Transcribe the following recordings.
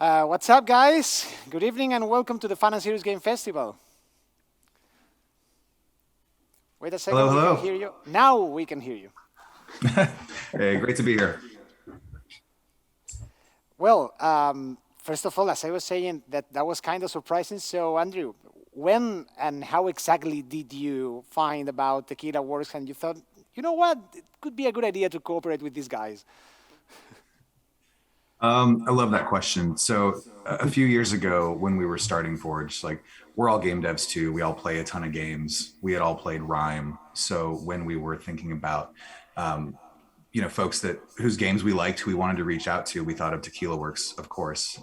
What's up, guys? Good evening and welcome to the Fun and Serious Game Festival. Wait a second, Hello, we hello. can hear you. Now we can hear you. Hey, great to be here. Well, first of all, as I was saying, that was kind of surprising. So, Andrew, when and how exactly did you find about Tequila Works and you thought, you know what, it could be a good idea to cooperate with these guys? I love that question. So a few years ago when we were starting Forge, like we're all game devs too. We all play a ton of games. We had all played Rhyme. So when we were thinking about, um, folks that whose games we liked, who we wanted to reach out to, we thought of Tequila Works, of course.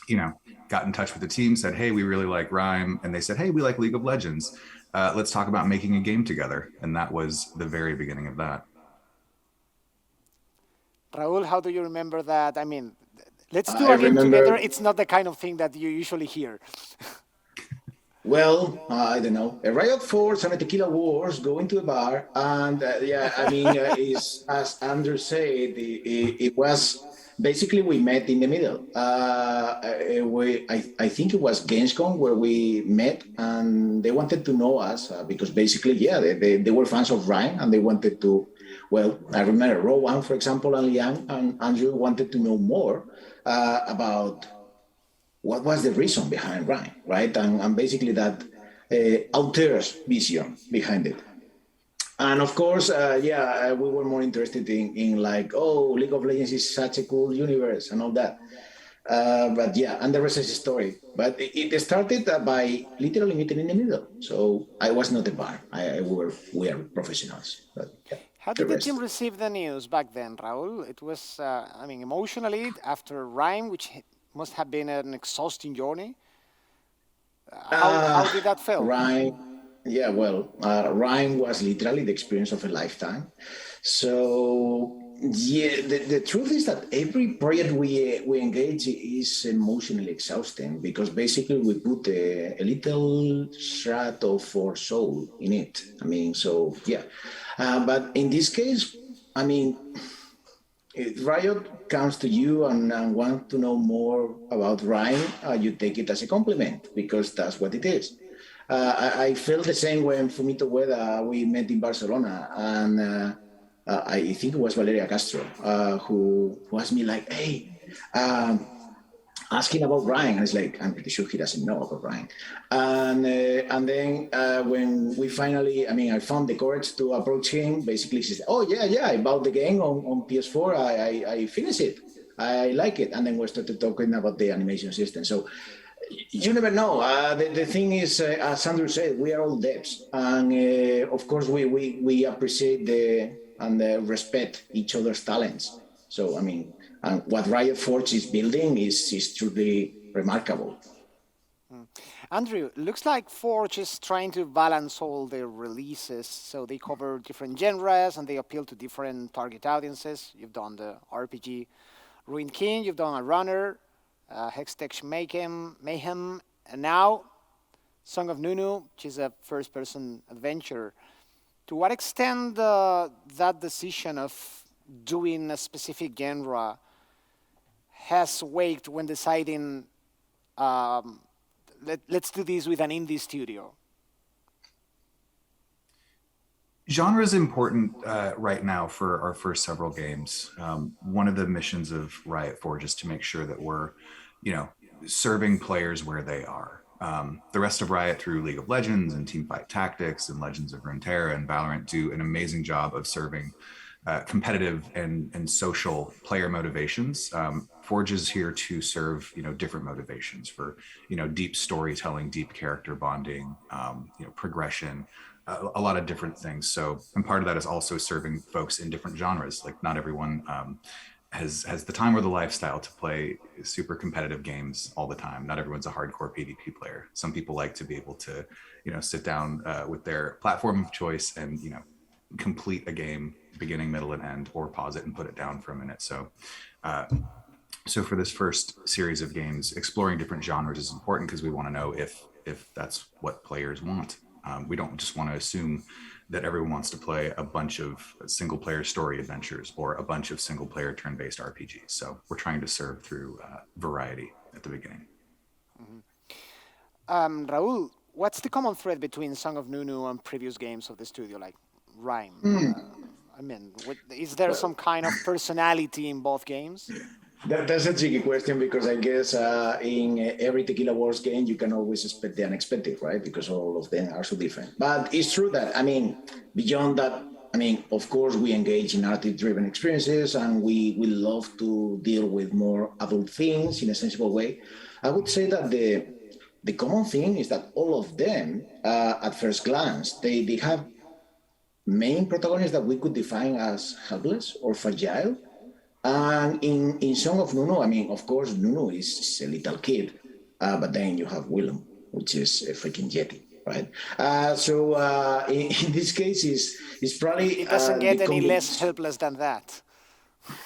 You know, got in touch with the team, said, "Hey, we really like Rhyme," and they said, "Hey, we like League of Legends. Let's talk about making a game together." And that was the very beginning of that. Raúl, how do you remember that? I mean, let's do I a game together. remember, It's not the kind of thing that you usually hear. well, I don't know, a Riot Force and a Tequila Wars going to a bar. And yeah, I mean, is as Andrew said, it was basically we met in the middle. I think it was Gamescom where we met and they wanted to know us because basically, yeah, they were fans of Ryan and they wanted to, well, I remember Rowan, for example, and Liang and Andrew wanted to know more about what was the reason behind Ryan, right? And basically that auteur's vision behind it. And of course, yeah, we were more interested in like, oh, League of Legends is such a cool universe and all that. But yeah, and the rest is story. But it started by literally meeting in the middle. So I was not a bar. We are professionals. But yeah, How the did the team rest. receive the news back then, Raul? It was, I mean, emotionally after Rhyme, which must have been an exhausting journey. How Uh, did that feel? Rhyme, yeah, well, Rhyme was literally the experience of a lifetime. So, yeah, the truth is that every project we engage is emotionally exhausting because basically we put a little shred of our soul in it. I mean, so yeah. But in this case, I mean, if Riot comes to you and wants to know more about Ryan, you take it as a compliment because that's what it is. I felt the same when Fumito Ueda we met in Barcelona, and I think it was Valeria Castro who asked me like, "Hey, um, asking about Ryan. And it's like, I'm pretty sure he doesn't know about Ryan. And then when we finally, I mean, I found the courage to approach him. Basically, he said, "Oh yeah, yeah, I bought the game on PS4. I finished it. I like it." And then we started talking about the animation system. So you never know. The thing is, as Sandro said, we are all devs, and of course, we appreciate and respect each other's talents. So I mean, and what Riot Forge is building is truly remarkable. Andrew, looks like Forge is trying to balance all their releases so they cover different genres and they appeal to different target audiences. You've done the RPG Ruined King, you've done a runner, Hextech Mayhem, and now Song of Nunu, which is a first person adventure. To what extent that decision of doing a specific genre has weighed when deciding um, let's do this with an indie studio? Genre is important right now for our first several games. One of the missions of Riot Forge is to make sure that we're, you know, serving players where they are. The rest of Riot through League of Legends and Teamfight Tactics and Legends of Runeterra and Valorant do an amazing job of serving competitive and social player motivations. Forge is here to serve, different motivations for, deep storytelling, deep character bonding, progression, a lot of different things. So, and part of that is also serving folks in different genres. Like not everyone has the time or the lifestyle to play super competitive games all the time. Not everyone's a hardcore PvP player. Some people like to be able to, sit down with their platform of choice and, complete a game beginning, middle, and end, or pause it and put it down for a minute. Uh, so for this first series of games, exploring different genres is important because we want to know if that's what players want. We don't just want to assume that everyone wants to play a bunch of single player story adventures or a bunch of single player turn-based RPGs. So we're trying to serve through variety at the beginning. Raúl, what's the common thread between Song of Nunu and previous games of the studio, like Rhyme? I mean, is there some kind of personality in both games? That's a tricky question because I guess in every Tequila Wars game, you can always expect the unexpected, right? Because all of them are so different. But it's true that, I mean, beyond that, I mean, of course, we engage in narrative-driven experiences and we love to deal with more adult things in a sensible way. I would say that the common thing is that all of them, at first glance, they have main protagonists that we could define as helpless or fragile. And in Song of Nunu, I mean, of course, Nunu is a little kid, but then you have Willem, which is a freaking yeti, right? In this case, is probably it doesn't get any less helpless than that.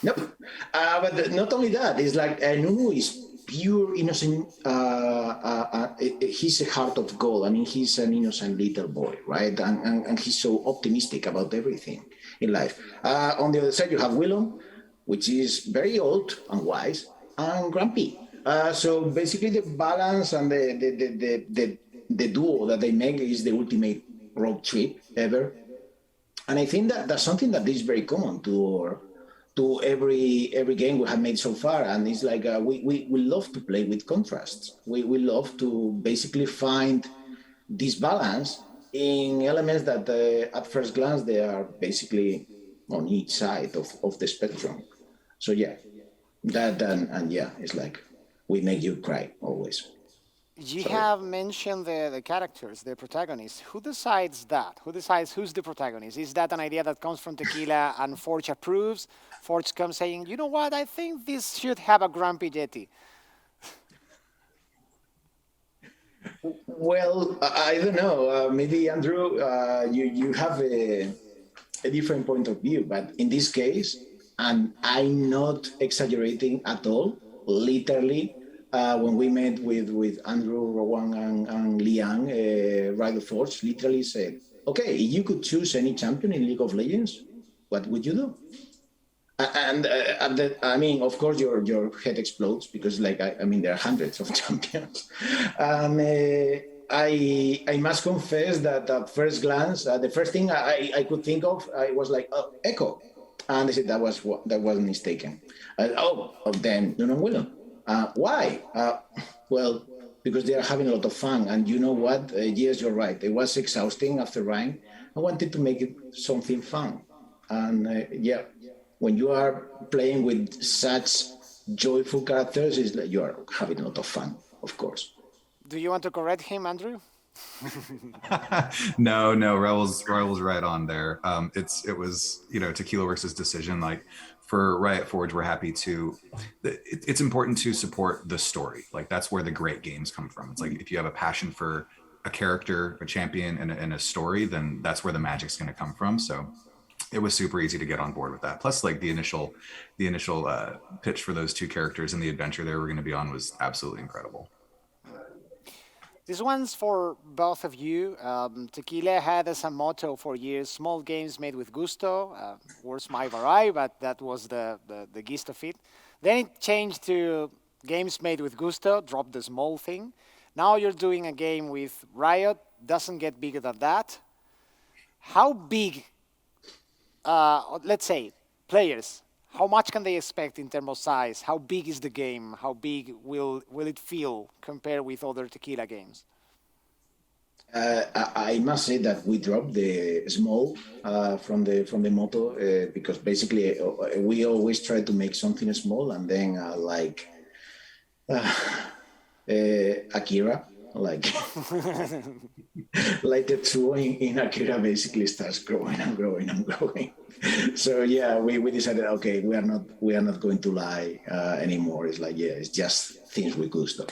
Nope. But not only that, it's like Nunu is pure innocent. He's a heart of gold. I mean, he's an innocent little boy, right? And he's so optimistic about everything in life. On the other side, you have Willem, which is very old and wise and grumpy. So basically the balance and the duo that they make is the ultimate road trip ever. And I think that that's something that is very common to every game we have made so far. And it's like we love to play with contrasts. We love to basically find this balance in elements that at first glance, they are basically on each side of the spectrum. So yeah, that and yeah, it's like we make you cry always. You have mentioned the characters, the protagonists. Who decides that? Who decides who's the protagonist? Is that an idea that comes from Tequila and Forge approves? Forge comes saying, you know what, I think this should have a grumpy Yeti. Well, I don't know. Maybe Andrew, you have a different point of view, but in this case, and I'm not exaggerating at all. Literally, when we met with Andrew, Rowan, and Liang, Riot Force, literally said, "Okay, if you could choose any champion in League of Legends, what would you do?" And I mean, of course, your head explodes because, like, I mean, there are hundreds of champions, and I must confess that at first glance, the first thing I could think of, I was like, "Oh, Echo." And they said that was mistaken. Then Nunu and Willem. Why? Well, because they are having a lot of fun. And you know what? Yes, you're right. It was exhausting after Rhyme. I wanted to make it something fun. And yeah, when you are playing with such joyful characters, it's like you are having a lot of fun, of course. Do you want to correct him, Andrew? No, Raul's right on there. It was, Tequila Works' decision. Like for Riot Forge, we're happy to. It's important to support the story. Like that's where the great games come from. It's like if you have a passion for a character, a champion, and a story, then that's where the magic's going to come from. So it was super easy to get on board with that. Plus, like the initial pitch for those two characters and the adventure they were going to be on was absolutely incredible. This one's for both of you. Tequila had as a motto for years, small games made with gusto. Words might vary, but that was the gist of it. Then it changed to games made with gusto, drop the small thing. Now you're doing a game with Riot, doesn't get bigger than that. How big, let's say, players, how much can they expect in terms of size? How big is the game? How big will it feel compared with other Tequila games? I must say that we dropped the small from the motto because basically we always try to make something small and then Akira, like like the tree in Akira basically starts growing and growing and growing. So yeah, we decided, okay, we are not going to lie anymore. It's like, yeah, it's just things we could stop.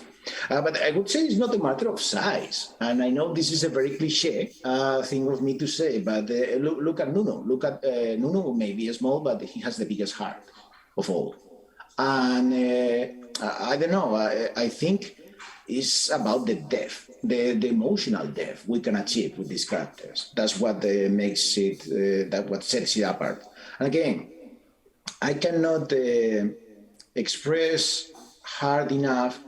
But I would say it's not a matter of size. And I know this is a very cliche thing of me to say, but look at Nunu. Look at Nunu, maybe small, but he has the biggest heart of all. And I don't know, I think is about the depth, the emotional depth we can achieve with these characters. That's what makes it, that what sets it apart. And again, I cannot express hard enough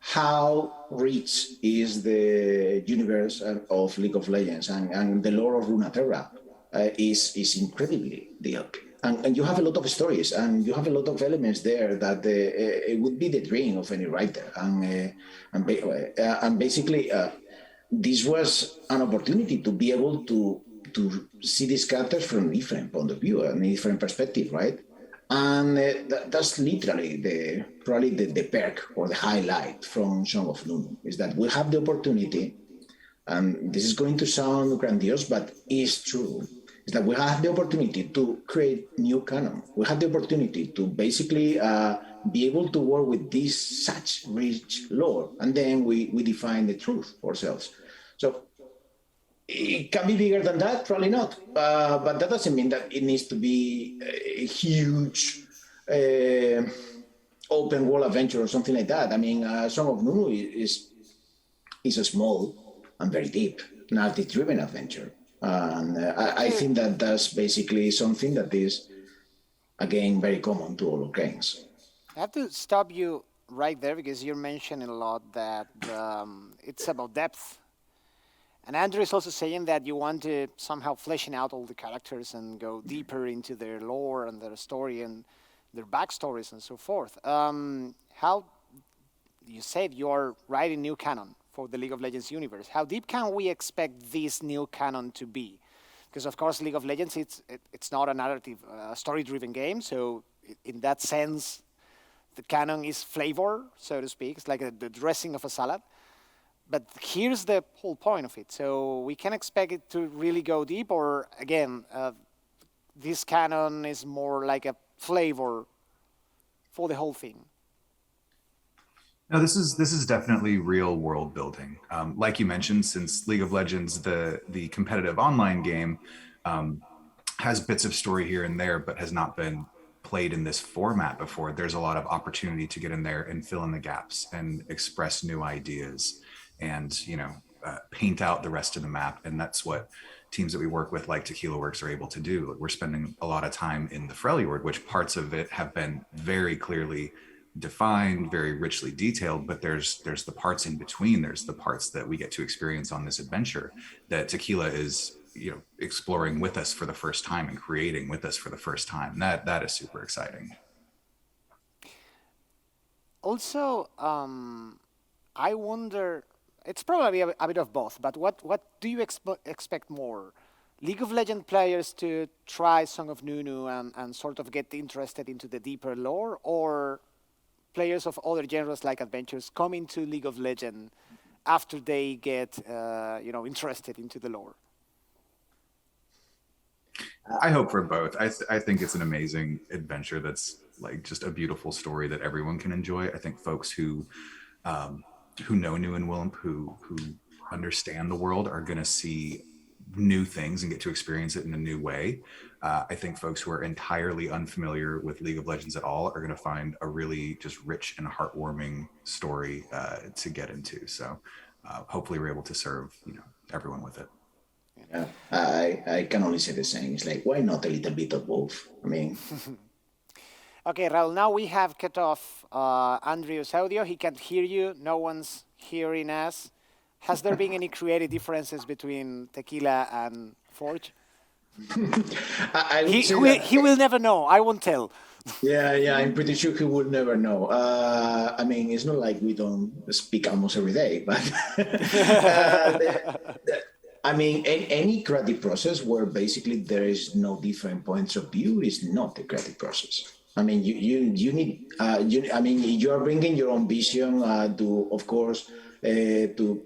how rich is the universe of League of Legends, and the lore of Runeterra is incredibly deep. And you have a lot of stories, and you have a lot of elements there that it would be the dream of any writer. And basically, this was an opportunity to be able to see these characters from a different point of view and a different perspective, right? And that's literally probably the perk or the highlight from Song of Nunu, is that we have the opportunity, and this is going to sound grandiose, but it's true, is that we have the opportunity to create new canon. We have the opportunity to basically be able to work with this such rich lore, and then we define the truth ourselves. So it can be bigger than that, probably not. But that doesn't mean that it needs to be a huge open world adventure or something like that. I mean, Song of Nunu is a small and very deep narrative-driven adventure. And I think that that's basically something that is, again, very common to all games. I have to stop you right there because you're mentioning a lot that it's about depth. And Andrew is also saying that you want to somehow fleshing out all the characters and go deeper into their lore and their story and their backstories and so forth. How you said you are writing new canon for the League of Legends universe. How deep can we expect this new canon to be? Because of course, League of Legends it's not a narrative, story-driven game. So in that sense, the canon is flavor, so to speak. It's like the dressing of a salad. But here's the whole point of it. So we can expect it to really go deep, or again, this canon is more like a flavor for the whole thing. No, this is definitely real world building. Like you mentioned, since League of Legends, the competitive online game, has bits of story here and there, but has not been played in this format before. There's a lot of opportunity to get in there and fill in the gaps and express new ideas, and paint out the rest of the map. And that's what teams that we work with, like Tequila Works, are able to do. We're spending a lot of time in the Freljord, which parts of it have been very clearly defined, very richly detailed, but there's the parts in between. There's the parts that we get to experience on this adventure that Tequila is exploring with us for the first time and creating with us for the first time. That is super exciting. Also, I wonder, it's probably a bit of both, but what do you expect more? League of Legends players to try Song of Nunu and sort of get interested into the deeper lore, or players of other genres like adventures come into League of Legends after they get interested into the lore? I hope for both. I think it's an amazing adventure that's like just a beautiful story that everyone can enjoy. I think folks who know New and Willem, who understand the world, are going to see new things and get to experience it in a new way. I think folks who are entirely unfamiliar with League of Legends at all are going to find a really just rich and heartwarming story to get into. So hopefully we're able to serve everyone with it. Yeah, I can only say the same. It's like, why not a little bit of both? I mean, Okay, Raul, now we have cut off Andrew's audio. He can't hear you. No one's hearing us. Has there been any creative differences between Tequila and Forge? I would say that, He will never know. I won't tell. yeah, I'm pretty sure he would never know. I mean, it's not like we don't speak almost every day, but I mean, any creative process where basically there is no different points of view is not a creative process. I mean, you need, I mean, you are bringing your own vision to, of course, to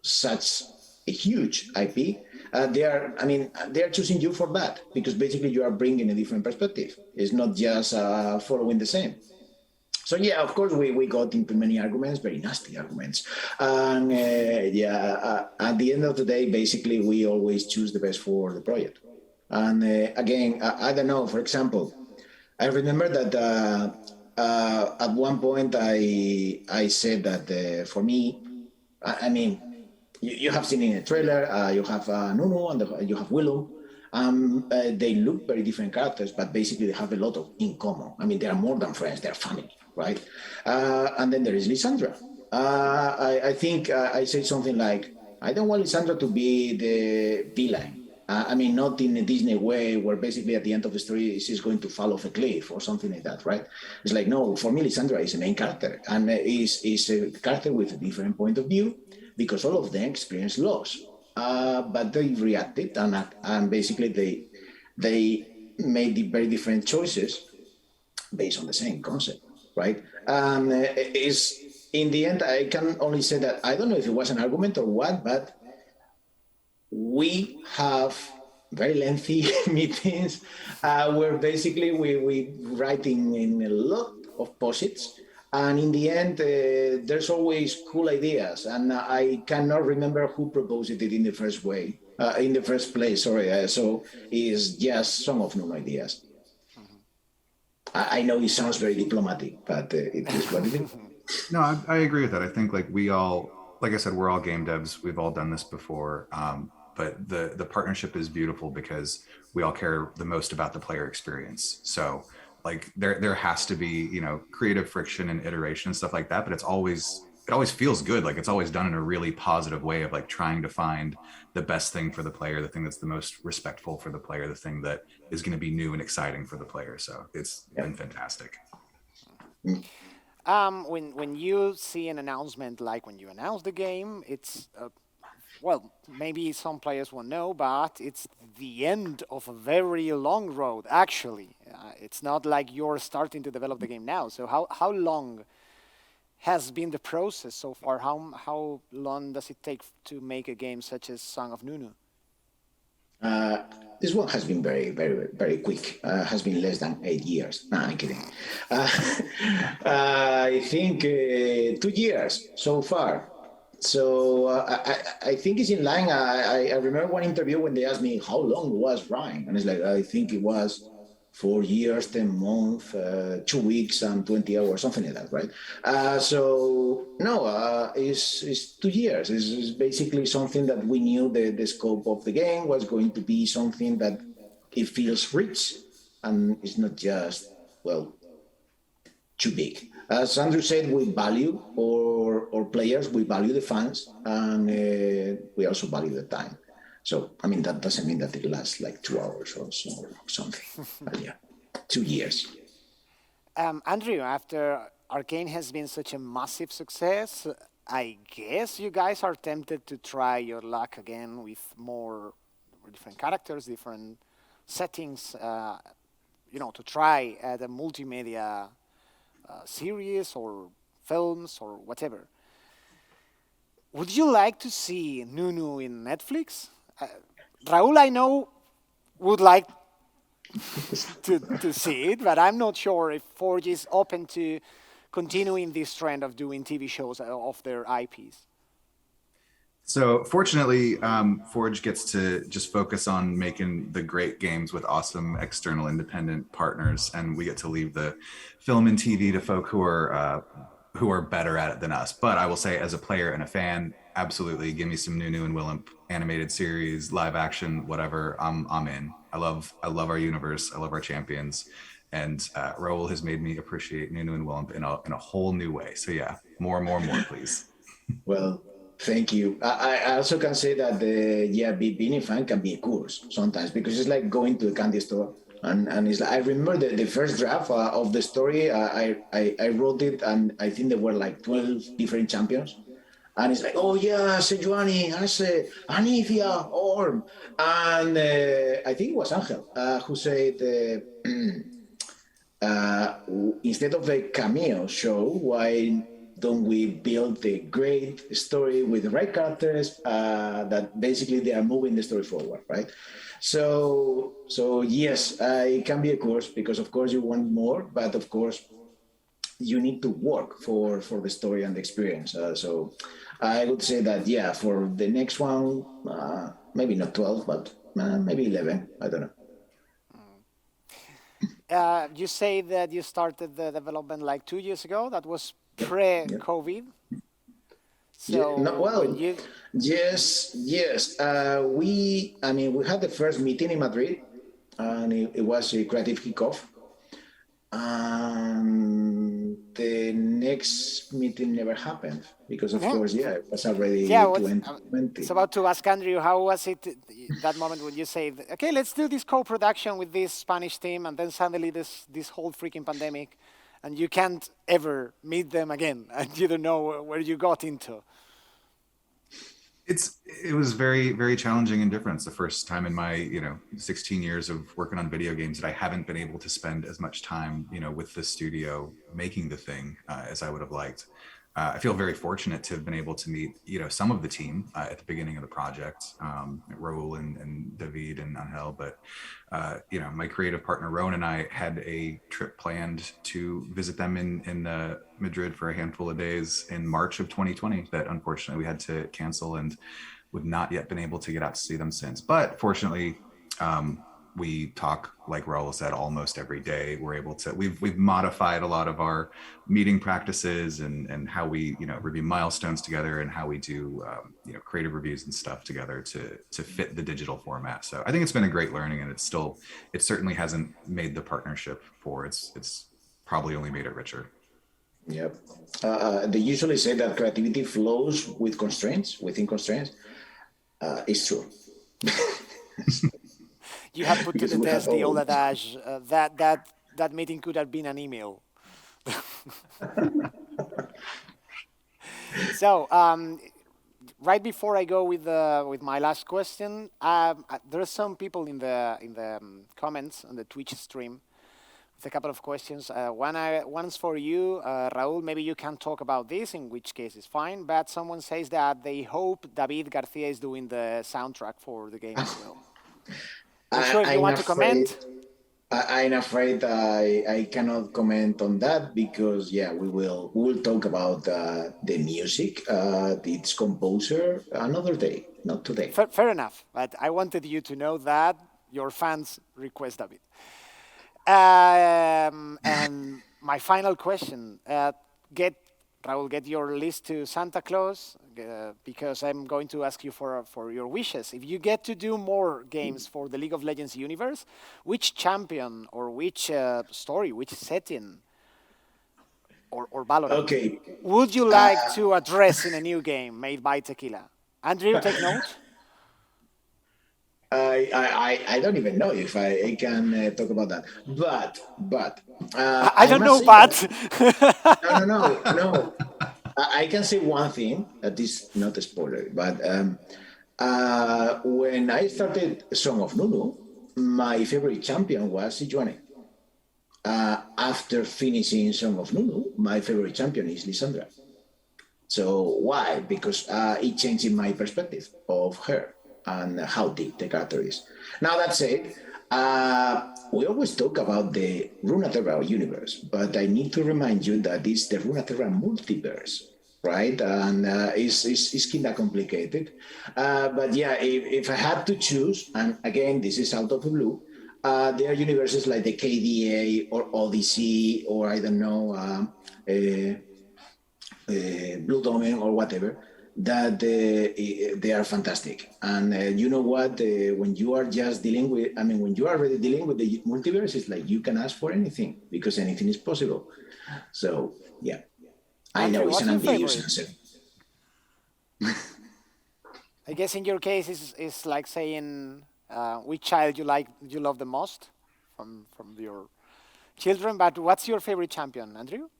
such a huge IP. They are choosing you for that because basically you are bringing a different perspective. It's not just following the same. So yeah, of course we got into many arguments, very nasty arguments, and at the end of the day, basically we always choose the best for the project. And again, I don't know. For example, I remember that at one point I said that for me, I mean, you have seen in a trailer, you have Nunu and you have Willem. They look very different characters, but basically they have a lot of in common. I mean, they are more than friends; they are family, right? And then there is Lysandra. I think I say something like, I don't want Lysandra to be the villain. I mean, not in a Disney way where basically at the end of the story she's going to fall off a cliff or something like that, right? It's like, no, for me, Lysandra is a main character and is a character with a different point of view because all of them experience loss. But they reacted and basically they made the very different choices based on the same concept, right? And is in the end, I can only say that I don't know if it was an argument or what, but we have very lengthy meetings where basically we write in a lot of posits. And in the end, there's always cool ideas. And I cannot remember who proposed it in the first way, in the first place. Sorry. So it's just some of new ideas. I know it sounds very diplomatic, but it is what it is. No, I agree with that. I think like we all, like I said, we're all game devs. We've all done this before. But the partnership is beautiful because we all care the most about the player experience. So like there has to be, you know, creative friction and iteration and stuff like that, but it always feels good. Like it's always done in a really positive way of like trying to find the best thing for the player, the thing that's the most respectful for the player, the thing that is going to be new and exciting for the player. So it's been fantastic. When you see an announcement like when you announce the game, it's well, maybe some players won't know, but it's the end of a very long road. Actually, it's not like you're starting to develop the game now. So how long has been the process so far? How long does it take to make a game such as Song of Nunu? This one has been very, very, very quick. Has been less than 8 years. No, I'm kidding. I think 2 years so far. So I think it's in line. I remember one interview when they asked me how long was Ryan, and it's like I think it was 4 years, 10 months, 2 weeks, and 20 hours, something like that, right? So no, it's 2 years. It's basically something that we knew the scope of the game was going to be something that it feels rich, and it's not just well too big. As Andrew said, we value our players, we value the fans, and we also value the time. So, I mean, that doesn't mean that it lasts like 2 hours or so, or something. But yeah, 2 years. Andrew, after Arcane has been such a massive success, I guess you guys are tempted to try your luck again with more different characters, different settings, to try at a multimedia series or films or whatever. Would you like to see Nunu in Netflix? Raúl, I know, would like to see it, but I'm not sure if Forge is open to continuing this trend of doing TV shows of their IPs. So fortunately, Forge gets to just focus on making the great games with awesome external independent partners, and we get to leave the film and TV to folk who are better at it than us. But I will say, as a player and a fan, absolutely, give me some Nunu and Willem animated series, live action, whatever. I'm in. I love our universe. I love our champions, and Raúl has made me appreciate Nunu and Willem in a whole new way. So yeah, more, please. Well, thank you. I also can say that being a fan can be a curse sometimes because it's like going to a candy store. And it's like, I remember the first draft of the story. I wrote it, and I think there were like 12 different champions. And it's like, oh yeah, Sejuani, Arce, Anivia, Orm. And I think it was Angel who said, instead of a cameo show, why don't we build a great story with the right characters that basically they are moving the story forward, right? So yes, it can be a course because of course you want more, but of course you need to work for the story and the experience. So I would say that yeah, for the next one, maybe not 12, but maybe 11. I don't know. You say that you started the development like 2 years ago. That was Yep. Yep. pre-COVID. Yeah, no, So when well, you, yes, yes. I mean, we had the first meeting in Madrid, and it was a creative kickoff. And the next meeting never happened because, of yeah, course, yeah, it was yeah, already it's 2020. about to ask Andrew, how was it that moment when you say, okay, let's do this co-production with this Spanish team, and then suddenly this whole freaking pandemic, and you can't ever meet them again, and you don't know where you got into. It was very, very challenging and different. It's the first time in my 16 years of working on video games that I haven't been able to spend as much time with the studio making the thing as I would have liked. I feel very fortunate to have been able to meet some of the team at the beginning of the project, Raúl and David and Angel. But my creative partner Rowan and I had a trip planned to visit them in Madrid for a handful of days in March of 2020 that unfortunately we had to cancel, and we've not yet been able to get out to see them since. But fortunately, we talk, like Raul said, almost every day. We're able to, we've modified a lot of our meeting practices and how we review milestones together, and how we do creative reviews and stuff together to fit the digital format. So I think it's been a great learning, and it certainly hasn't made the partnership poor. It's probably only made it richer. Yep. They usually say that creativity flows with constraints, within constraints. It's true. You have put to Because the we have test the old all. adage that meeting could have been an email. So right before I go with my last question, there are some people in the comments on the Twitch stream with a couple of questions. One's for you, Raúl. Maybe you can talk about this, in which case it's fine. But someone says that they hope David Garcia is doing the soundtrack for the game as well. Not sure if you I'm want to afraid. comment. I'm afraid I cannot comment on that because yeah, we will talk about the music, its composer another day, not today. Fair enough, but I wanted you to know that your fans request of it. And my final question: get Raul, get your list to Santa Claus because I'm going to ask you for your wishes. If you get to do more games for the League of Legends universe, which champion or which story, which setting or Valorant Okay. would you like to address in a new game made by Tequila? Andrew, take note. I don't even know if I can talk about that, but I I don't must know, say that but no. I can say one thing that is not a spoiler, but when I started Song of Nunu, my favorite champion was Sijuane. After finishing Song of Nunu, my favorite champion is Lysandra. So why? Because it changed my perspective of her and how deep the character is. Now that said, we always talk about the Runeterra universe, but I need to remind you that it's the Runeterra multiverse, right? And it's kind of complicated. But yeah, if I had to choose, and again, this is out of the blue, there are universes like the KDA or Odyssey or I don't know, Blue Domain or whatever, that they are fantastic. And you know what? When you are just dealing with, I mean, when you are already dealing with the multiverse, it's like you can ask for anything because anything is possible. So, yeah, I know Andrew, it's what's an your ambiguous favorite? answer. I guess in your case, is like saying which child you love the most from your children. But what's your favorite champion, Andrew?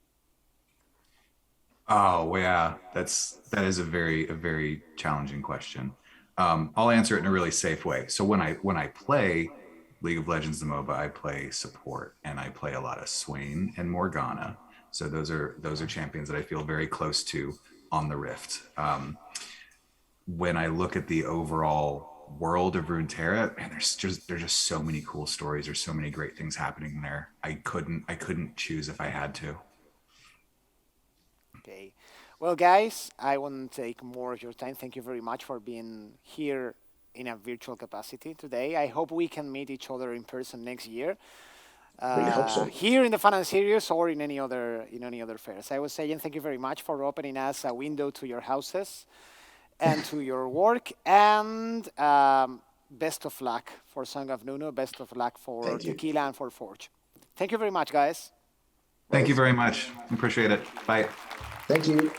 Oh, yeah, that is a very challenging question. I'll answer it in a really safe way. So when I play League of Legends the MOBA, I play support, and I play a lot of Swain and Morgana. So those are champions that I feel very close to on the Rift. When I look at the overall world of Runeterra, man, there's just so many cool stories. There's so many great things happening there. I couldn't choose if I had to. Okay. Well, guys, I won't take more of your time. Thank you very much for being here in a virtual capacity today. I hope we can meet each other in person next year. Really hope so. Here in the Fun and Serious or in any other fairs. I was saying thank you very much for opening us a window to your houses and to your work, and best of luck for Song of Nunu, best of luck for Thank you. Tequila and for Forge. Thank you very much, guys. Thank you very much. Appreciate it. Bye. Thank you.